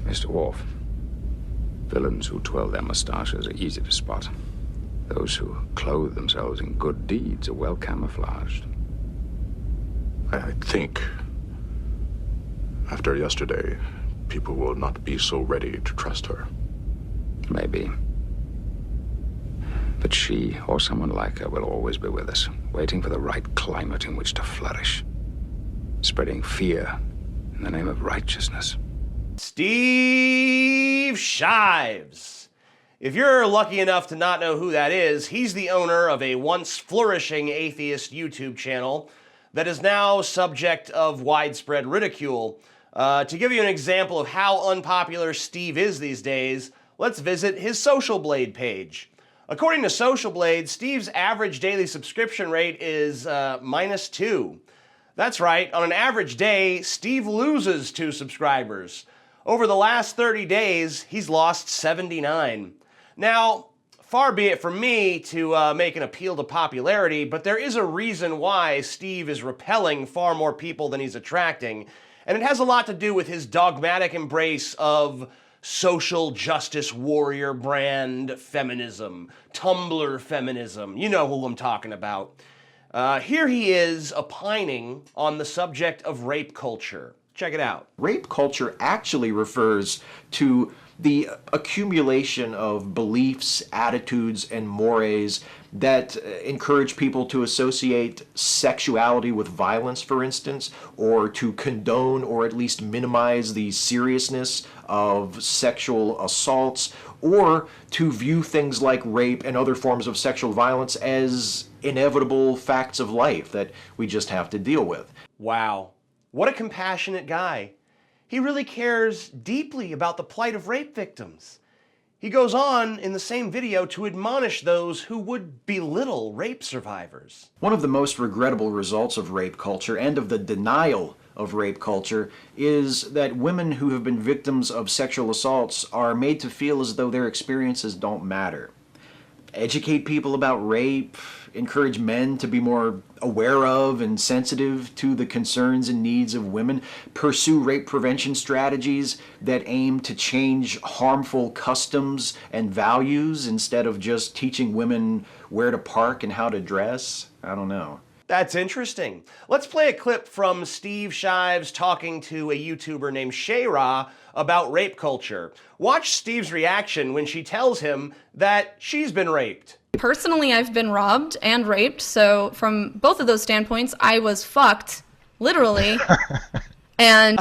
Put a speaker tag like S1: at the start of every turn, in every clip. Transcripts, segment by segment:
S1: Mr. Worf, villains who twirl their mustaches are easy to spot. Those who clothe themselves in good deeds are well camouflaged.
S2: I think after yesterday, people will not be so ready to trust her.
S1: Maybe. But she, or someone like her, will always be with us, waiting for the right climate in which to flourish, spreading fear in the name of righteousness.
S3: Steve Shives. If you're lucky enough to not know who that is, he's the owner of a once flourishing atheist YouTube channel that is now subject of widespread ridicule. To give you an example of how unpopular Steve is these days, let's visit his Social Blade page. According to Social Blade, Steve's average daily subscription rate is -2. That's right, on an average day, Steve loses 2 subscribers. Over the last 30 days, he's lost 79. Now, far be it from me to make an appeal to popularity, but there is a reason why Steve is repelling far more people than he's attracting, and it has a lot to do with his dogmatic embrace of social justice warrior brand feminism, Tumblr feminism. You know who I'm talking about. Here he is opining on the subject of rape culture. Check it out.
S4: Rape culture actually refers to the accumulation of beliefs, attitudes, and mores that encourage people to associate sexuality with violence, for instance, or to condone or at least minimize the seriousness of sexual assaults, or to view things like rape and other forms of sexual violence as inevitable facts of life that we just have to deal with.
S3: Wow. What a compassionate guy. He really cares deeply about the plight of rape victims. He goes on in the same video to admonish those who would belittle rape survivors.
S4: One of the most regrettable results of rape culture and of the denial of rape culture is that women who have been victims of sexual assaults are made to feel as though their experiences don't matter. Educate people about rape, encourage men to be more aware of and sensitive to the concerns and needs of women, pursue rape prevention strategies that aim to change harmful customs and values instead of just teaching women where to park and how to dress. I don't know.
S3: That's interesting. Let's play a clip from Steve Shives talking to a YouTuber named Shayra about rape culture. Watch Steve's reaction when she tells him that she's been raped.
S5: Personally, I've been robbed and raped, so from both of those standpoints, I was fucked, literally, and...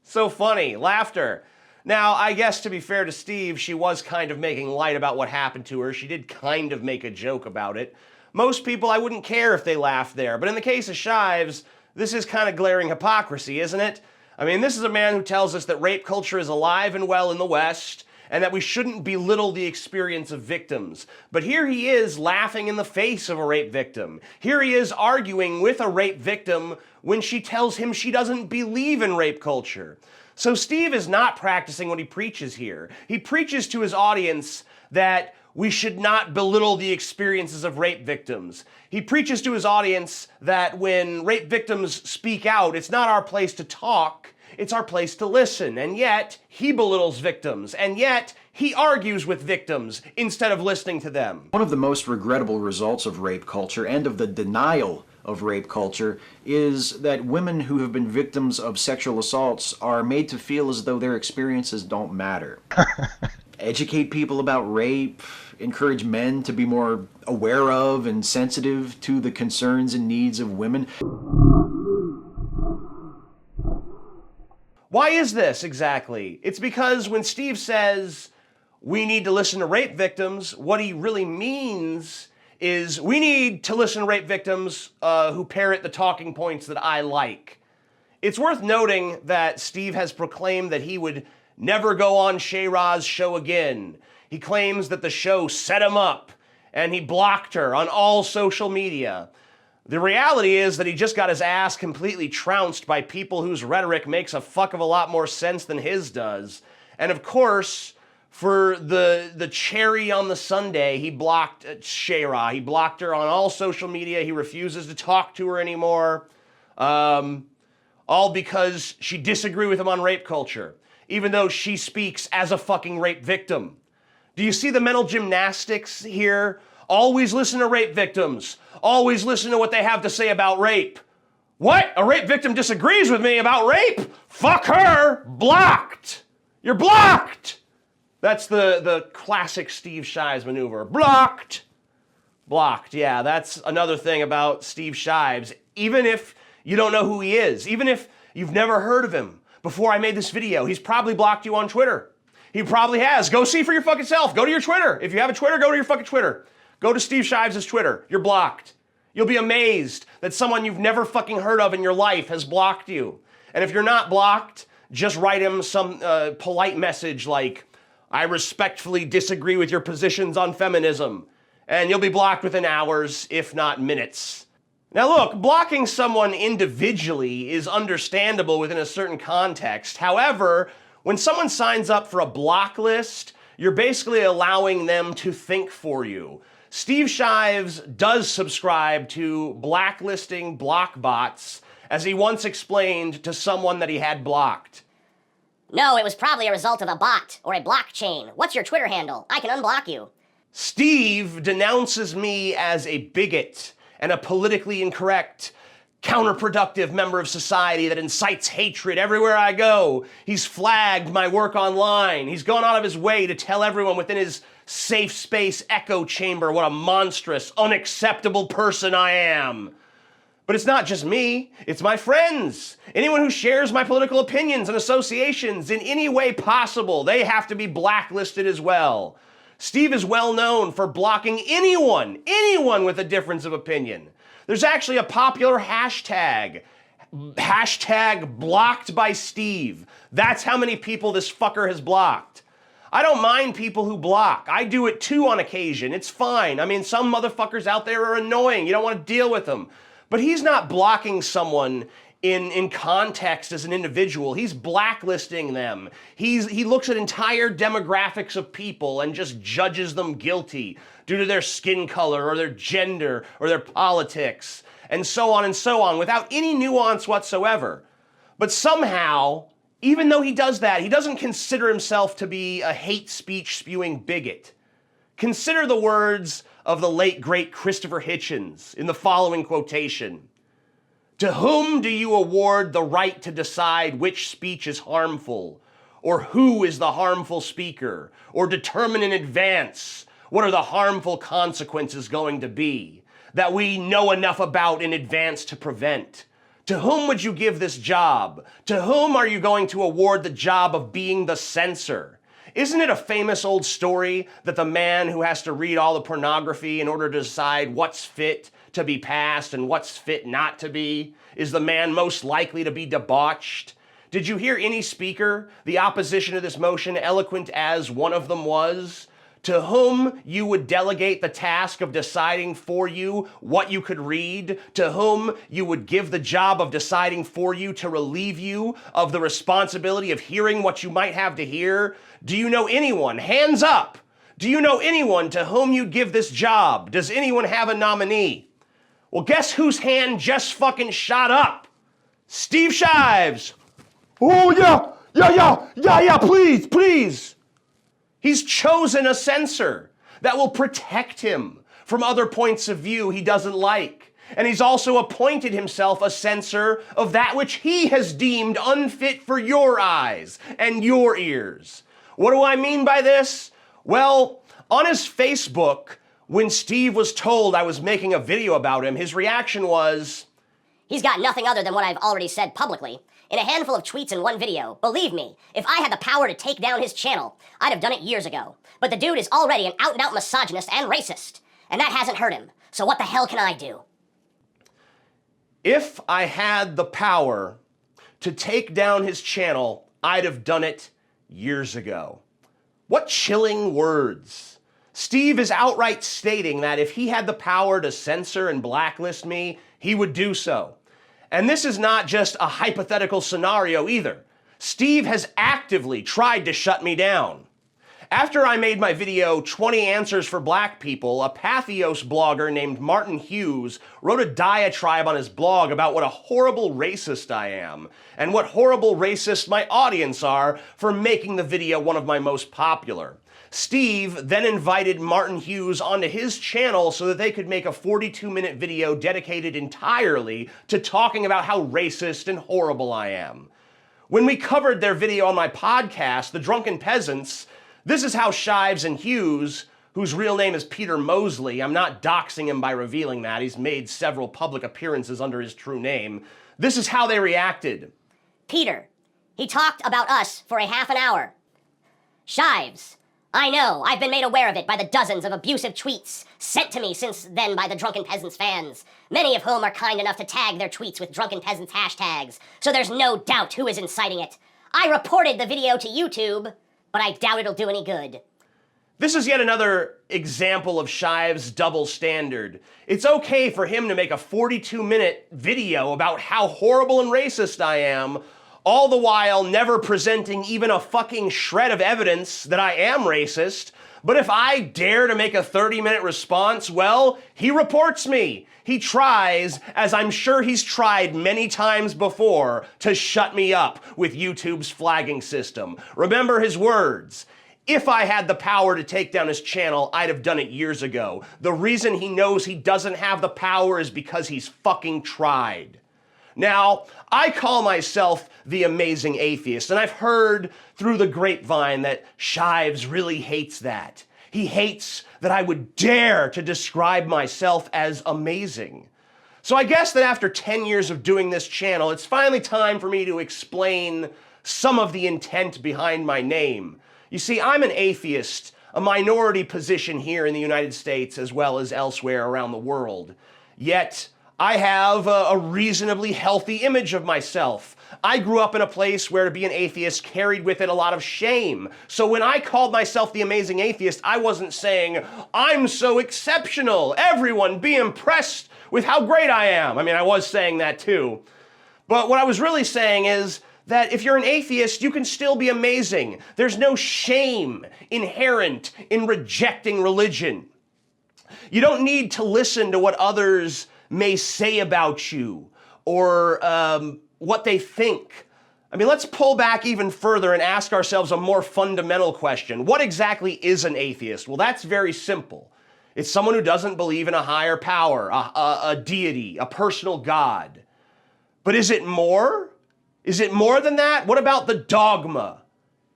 S3: So funny. Laughter. Now, I guess to be fair to Steve, she was kind of making light about what happened to her. She did kind of make a joke about it. Most people, I wouldn't care if they laughed there, but in the case of Shives, this is kind of glaring hypocrisy, isn't it? I mean, this is a man who tells us that rape culture is alive and well in the West, and that we shouldn't belittle the experience of victims. But here he is laughing in the face of a rape victim. Here he is arguing with a rape victim when she tells him she doesn't believe in rape culture. So Steve is not practicing what he preaches here. He preaches to his audience that we should not belittle the experiences of rape victims. He preaches to his audience that when rape victims speak out, it's not our place to talk, it's our place to listen. And yet, he belittles victims. And yet, he argues with victims instead of listening to them.
S4: One of the most regrettable results of rape culture and of the denial of rape culture is that women who have been victims of sexual assaults are made to feel as though their experiences don't matter. Educate people about rape, encourage men to be more aware of and sensitive to the concerns and needs of women.
S3: Why is this exactly? It's because when Steve says we need to listen to rape victims, what he really means is we need to listen to rape victims who parrot the talking points that I like. It's worth noting that Steve has proclaimed that he would never go on Shayra's show again. He claims that the show set him up, and he blocked her on all social media. The reality is that he just got his ass completely trounced by people whose rhetoric makes a fuck of a lot more sense than his does. And of course, for the cherry on the sundae, he blocked Shayra. He blocked her on all social media. He refuses to talk to her anymore. all because she disagreed with him on rape culture, even though she speaks as a fucking rape victim. Do you see the mental gymnastics here? Always listen to rape victims. Always listen to what they have to say about rape. What? A rape victim disagrees with me about rape? Fuck her! Blocked! You're blocked! That's the classic Steve Shives maneuver. Blocked! Blocked, yeah, that's another thing about Steve Shives. Even if you don't know who he is, even if you've never heard of him before I made this video, he's probably blocked you on Twitter. He probably has. Go see for your fucking self. Go to your Twitter. If you have a Twitter, go to your fucking Twitter. Go to Steve Shives' Twitter. You're blocked. You'll be amazed that someone you've never fucking heard of in your life has blocked you. And if you're not blocked, just write him some polite message like, I respectfully disagree with your positions on feminism. And you'll be blocked within hours, if not minutes. Now look, blocking someone individually is understandable within a certain context. However, when someone signs up for a block list, you're basically allowing them to think for you. Steve Shives does subscribe to blacklisting block bots, as he once explained to someone that he had blocked.
S6: No, it was probably a result of a bot or a blockchain. What's your Twitter handle? I can unblock you.
S3: Steve denounces me as a bigot and a politically incorrect, counterproductive member of society that incites hatred everywhere I go. He's flagged my work online. He's gone out of his way to tell everyone within his safe space echo chamber what a monstrous, unacceptable person I am. But it's not just me, it's my friends. Anyone who shares my political opinions and associations in any way possible, they have to be blacklisted as well. Steve is well known for blocking anyone with a difference of opinion. There's actually a popular hashtag blocked by Steve. That's how many people this fucker has blocked. I don't mind people who block. I do it too on occasion. It's fine. I mean, some motherfuckers out there are annoying. You don't want to deal with them. But he's not blocking someone in context as an individual. He's blacklisting them. He looks at entire demographics of people and just judges them guilty due to their skin color or their gender or their politics and so on without any nuance whatsoever. But somehow, even though he does that, he doesn't consider himself to be a hate speech spewing bigot. Consider the words of the late great Christopher Hitchens in the following quotation. To whom do you award the right to decide which speech is harmful, or who is the harmful speaker, or determine in advance what are the harmful consequences going to be that we know enough about in advance to prevent? To whom would you give this job? To whom are you going to award the job of being the censor? Isn't it a famous old story that the man who has to read all the pornography in order to decide what's fit to be passed and what's fit not to be is the man most likely to be debauched? Did you hear any speaker, the opposition to this motion, eloquent as one of them was, to whom you would delegate the task of deciding for you what you could read, to whom you would give the job of deciding for you to relieve you of the responsibility of hearing what you might have to hear? Do you know anyone? Hands up! Do you know anyone to whom you'd give this job? Does anyone have a nominee? Well, guess whose hand just fucking shot up? Steve Shives! Oh, yeah, please! He's chosen a censor that will protect him from other points of view he doesn't like. And he's also appointed himself a censor of that which he has deemed unfit for your eyes and your ears. What do I mean by this? Well, on his Facebook, when Steve was told I was making a video about him, his reaction was,
S6: He's got nothing other than what I've already said publicly. In a handful of tweets in one video, believe me, if I had the power to take down his channel, I'd have done it years ago. But the dude is already an out-and-out misogynist and racist, and that hasn't hurt him. So what the hell can I do?
S3: If I had the power to take down his channel, I'd have done it years ago. What chilling words. Steve is outright stating that if he had the power to censor and blacklist me, he would do so. And this is not just a hypothetical scenario either. Steve has actively tried to shut me down. After I made my video 20 Answers for Black People, a Pathos blogger named Martin Hughes wrote a diatribe on his blog about what a horrible racist I am, and what horrible racist my audience are for making the video one of my most popular. Steve then invited Martin Hughes onto his channel so that they could make a 42-minute video dedicated entirely to talking about how racist and horrible I am. When we covered their video on my podcast, The Drunken Peasants, this is how Shives and Hughes, whose real name is Peter Mosley, I'm not doxing him by revealing that, he's made several public appearances under his true name, this is how they reacted.
S6: Peter, he talked about us for a half an hour. Shives, I know, I've been made aware of it by the dozens of abusive tweets sent to me since then by the Drunken Peasants fans, many of whom are kind enough to tag their tweets with Drunken Peasants hashtags, so there's no doubt who is inciting it. I reported the video to YouTube, but I doubt it'll do any good.
S3: This is yet another example of Shives' double standard. It's okay for him to make a 42-minute video about how horrible and racist I am, all the while never presenting even a fucking shred of evidence that I am racist. But if I dare to make a 30-minute response, well, he reports me. He tries, as I'm sure he's tried many times before, to shut me up with YouTube's flagging system. Remember his words. If I had the power to take down his channel, I'd have done it years ago. The reason he knows he doesn't have the power is because he's fucking tried. Now, I call myself the amazing atheist, and I've heard through the grapevine that Shives really hates that. He hates that I would dare to describe myself as amazing. So I guess that after 10 years of doing this channel, it's finally time for me to explain some of the intent behind my name. You see, I'm an atheist, a minority position here in the United States as well as elsewhere around the world. Yet, I have a reasonably healthy image of myself. I grew up in a place where to be an atheist carried with it a lot of shame. So when I called myself the amazing atheist, I wasn't saying, I'm so exceptional, everyone be impressed with how great I am. I mean, I was saying that too. But what I was really saying is that if you're an atheist, you can still be amazing. There's no shame inherent in rejecting religion. You don't need to listen to what others may say about you or what they think. I mean, let's pull back even further and ask ourselves a more fundamental question. What exactly is an atheist? Well, that's very simple. It's someone who doesn't believe in a higher power, a deity, a personal God. But is it more? Is it more than that? What about the dogma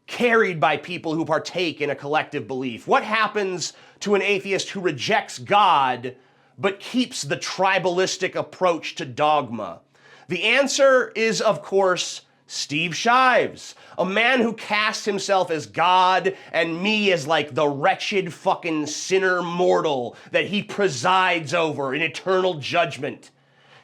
S3: carried by people who partake in a collective belief? What happens to an atheist who rejects God but keeps the tribalistic approach to dogma? The answer is, of course, Steve Shives, a man who casts himself as God and me as like the wretched fucking sinner mortal that he presides over in eternal judgment.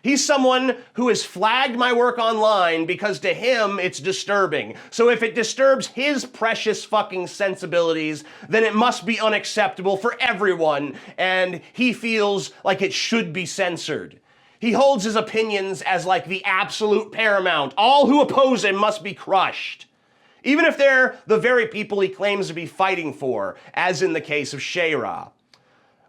S3: He's someone who has flagged my work online because to him it's disturbing. So if it disturbs his precious fucking sensibilities, then it must be unacceptable for everyone, and he feels like it should be censored. He holds his opinions as like the absolute paramount. All who oppose him must be crushed, even if they're the very people he claims to be fighting for, as in the case of Shayra.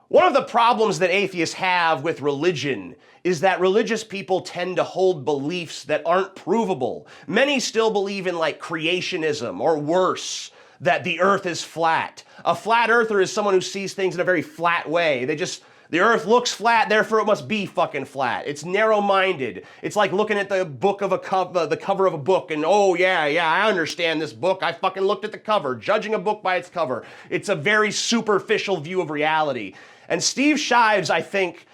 S3: One of the problems that atheists have with religion is that religious people tend to hold beliefs that aren't provable. Many still believe in like creationism, or worse, that the earth is flat. A flat earther is someone who sees things in a very flat way. The earth looks flat, therefore it must be fucking flat. It's narrow-minded. It's like looking at the cover of a book and, oh yeah, I understand this book. I fucking looked at the cover, judging a book by its cover. It's a very superficial view of reality. And Steve Shives, I think,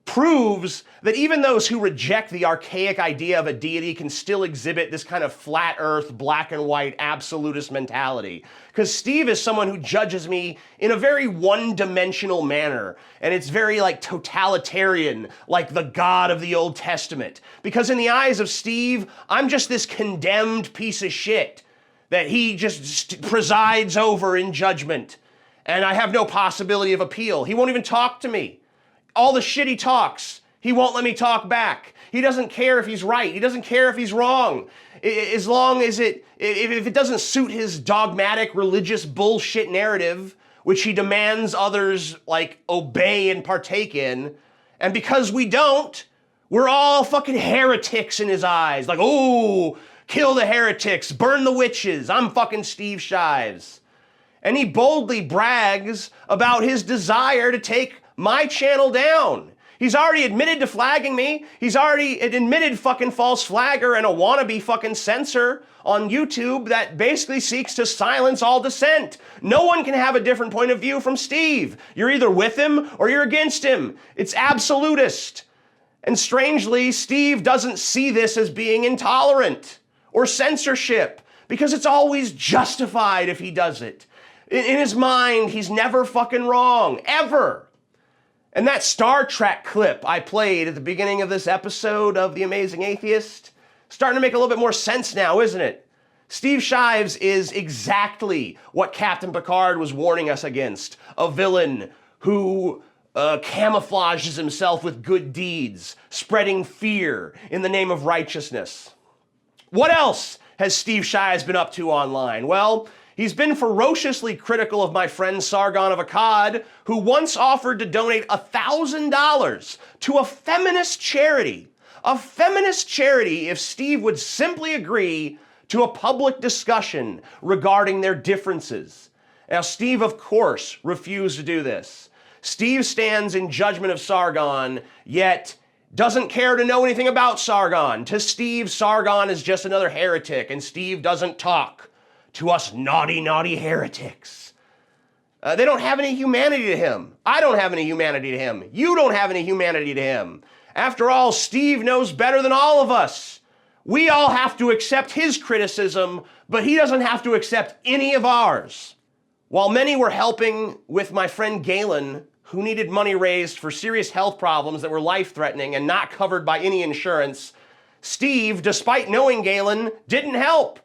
S3: proves that even those who reject the archaic idea of a deity can still exhibit this kind of flat earth, black and white, absolutist mentality. Because Steve is someone who judges me in a very one-dimensional manner, and it's very like totalitarian, like the God of the Old Testament. Because in the eyes of Steve, I'm just this condemned piece of shit that he just presides over in judgment, and I have no possibility of appeal. He won't even talk to me. All the shit he talks, he won't let me talk back. He doesn't care if he's right. He doesn't care if he's wrong. as long as if it doesn't suit his dogmatic religious bullshit narrative, which he demands others like obey and partake in. And because we don't, we're all fucking heretics in his eyes. Like, oh, kill the heretics, burn the witches. I'm fucking Steve Shives. And he boldly brags about his desire to take my channel down. He's already admitted to flagging me. He's already admitted fucking false flagger and a wannabe fucking censor on YouTube that basically seeks to silence all dissent. No one can have a different point of view from Steve. You're either with him or you're against him. It's absolutist. And strangely, Steve doesn't see this as being intolerant or censorship because it's always justified if he does it. In his mind, he's never fucking wrong, ever. And that Star Trek clip I played at the beginning of this episode of The Amazing Atheist, starting to make a little bit more sense now, isn't it? Steve Shives is exactly what Captain Picard was warning us against. A villain who camouflages himself with good deeds, spreading fear in the name of righteousness. What else has Steve Shives been up to online? Well, he's been ferociously critical of my friend Sargon of Akkad, who once offered to donate $1,000 to a feminist charity. A feminist charity if Steve would simply agree to a public discussion regarding their differences. Now, Steve, of course, refused to do this. Steve stands in judgment of Sargon, yet doesn't care to know anything about Sargon. To Steve, Sargon is just another heretic, and Steve doesn't talk to us naughty, naughty heretics. They don't have any humanity to him. I don't have any humanity to him. You don't have any humanity to him. After all, Steve knows better than all of us. We all have to accept his criticism, but he doesn't have to accept any of ours. While many were helping with my friend Galen, who needed money raised for serious health problems that were life-threatening and not covered by any insurance, Steve, despite knowing Galen, didn't help.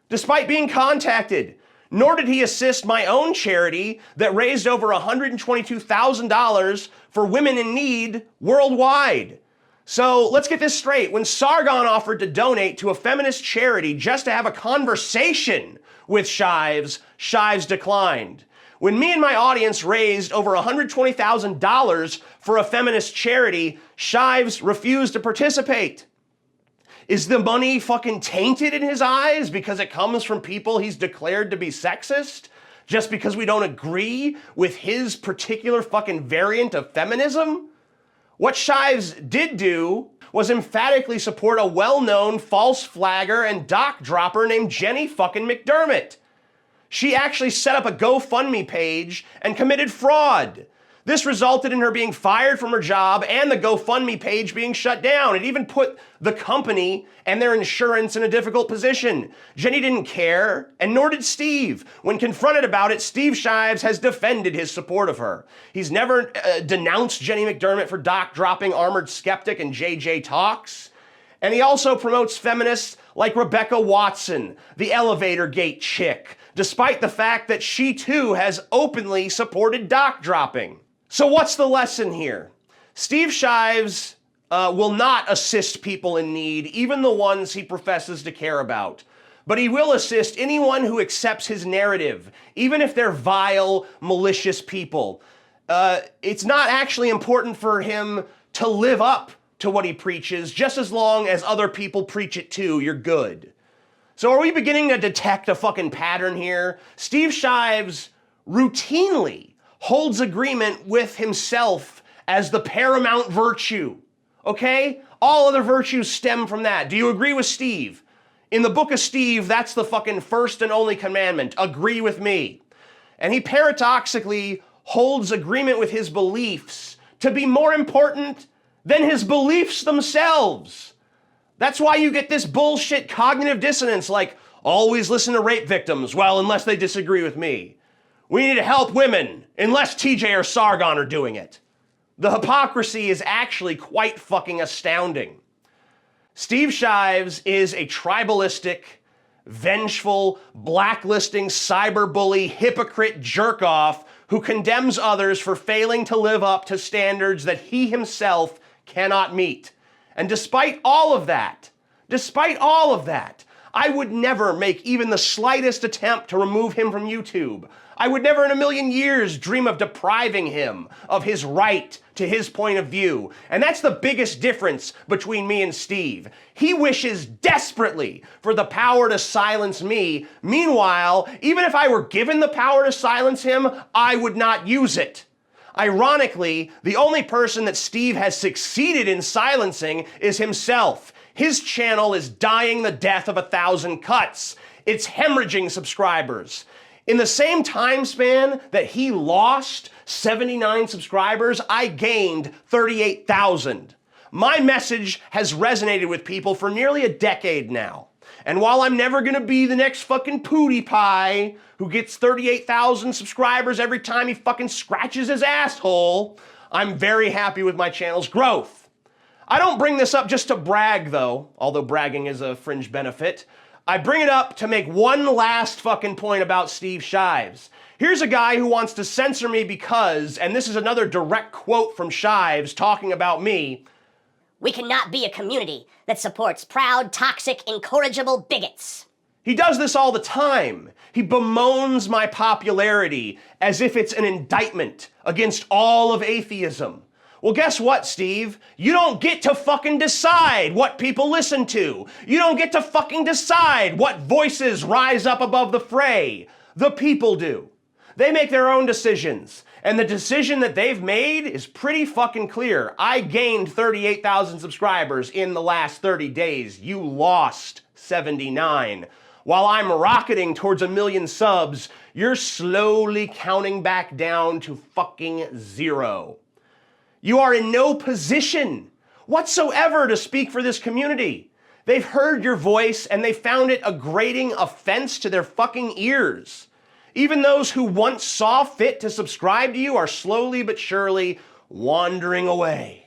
S3: Despite being contacted, nor did he assist my own charity that raised over $122,000 for women in need worldwide. So let's get this straight. When Sargon offered to donate to a feminist charity just to have a conversation with Shives, Shives declined. When me and my audience raised over $120,000 for a feminist charity, Shives refused to participate. Is the money fucking tainted in his eyes because it comes from people he's declared to be sexist? Just because we don't agree with his particular fucking variant of feminism? What Shives did do was emphatically support a well-known false flagger and doc dropper named Jenny fucking McDermott. She actually set up a GoFundMe page and committed fraud. This resulted in her being fired from her job and the GoFundMe page being shut down. It even put the company and their insurance in a difficult position. Jenny didn't care, and nor did Steve. When confronted about it, Steve Shives has defended his support of her. He's never denounced Jenny McDermott for doc-dropping Armored Skeptic and JJ Talks. And he also promotes feminists like Rebecca Watson, the elevator gate chick, despite the fact that she too has openly supported doc-dropping. So what's the lesson here? Steve Shives will not assist people in need, even the ones he professes to care about. But he will assist anyone who accepts his narrative, even if they're vile, malicious people. It's not actually important for him to live up to what he preaches, just as long as other people preach it too, you're good. So are we beginning to detect a fucking pattern here? Steve Shives routinely holds agreement with himself as the paramount virtue, okay? All other virtues stem from that. Do you agree with Steve? In the book of Steve, that's the fucking first and only commandment. Agree with me. And he paradoxically holds agreement with his beliefs to be more important than his beliefs themselves. That's why you get this bullshit cognitive dissonance like, always listen to rape victims, well, unless they disagree with me. We need to help women, unless TJ or Sargon are doing it. The hypocrisy is actually quite fucking astounding. Steve Shives is a tribalistic, vengeful, blacklisting, cyberbully, hypocrite jerk-off who condemns others for failing to live up to standards that he himself cannot meet. And despite all of that, I would never make even the slightest attempt to remove him from YouTube. I would never in a million years dream of depriving him of his right to his point of view. And that's the biggest difference between me and Steve. He wishes desperately for the power to silence me. Meanwhile, even if I were given the power to silence him, I would not use it. Ironically, the only person that Steve has succeeded in silencing is himself. His channel is dying the death of 1,000 cuts. It's hemorrhaging subscribers. In the same time span that he lost 79 subscribers, I gained 38,000. My message has resonated with people for nearly a decade now. And while I'm never gonna be the next fucking PewDiePie who gets 38,000 subscribers every time he fucking scratches his asshole, I'm very happy with my channel's growth. I don't bring this up just to brag though, although bragging is a fringe benefit. I bring it up to make one last fucking point about Steve Shives. Here's a guy who wants to censor me because, and this is another direct quote from Shives talking about me,
S6: "We cannot be a community that supports proud, toxic, incorrigible bigots."
S3: He does this all the time. He bemoans my popularity as if it's an indictment against all of atheism. Well, guess what, Steve? You don't get to fucking decide what people listen to. You don't get to fucking decide what voices rise up above the fray. The people do. They make their own decisions. And the decision that they've made is pretty fucking clear. I gained 38,000 subscribers in the last 30 days. You lost 79. While I'm rocketing towards 1 million subs, you're slowly counting back down to fucking 0. You are in no position whatsoever to speak for this community. They've heard your voice and they found it a grating offense to their fucking ears. Even those who once saw fit to subscribe to you are slowly but surely wandering away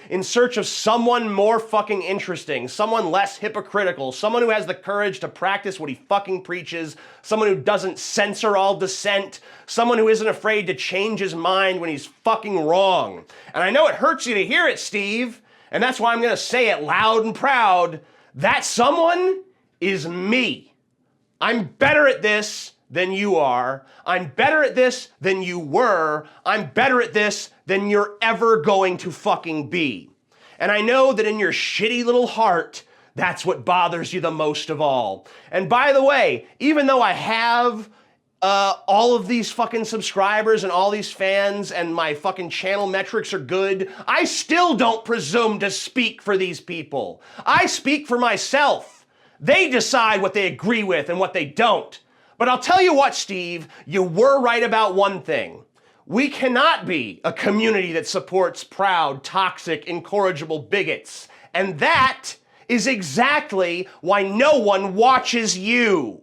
S3: in search of someone more fucking interesting, someone less hypocritical, someone who has the courage to practice what he fucking preaches, someone who doesn't censor all dissent, someone who isn't afraid to change his mind when he's fucking wrong. And I know it hurts you to hear it, Steve, and that's why I'm gonna say it loud and proud. That someone is me. I'm better at this than you are. I'm better at this than you were. I'm better at this than you're ever going to fucking be. And I know that in your shitty little heart, that's what bothers you the most of all. And by the way, even though I have all of these fucking subscribers and all these fans and my fucking channel metrics are good, I still don't presume to speak for these people. I speak for myself. They decide what they agree with and what they don't. But I'll tell you what, Steve, you were right about one thing. We cannot be a community that supports proud, toxic, incorrigible bigots. And that is exactly why no one watches you.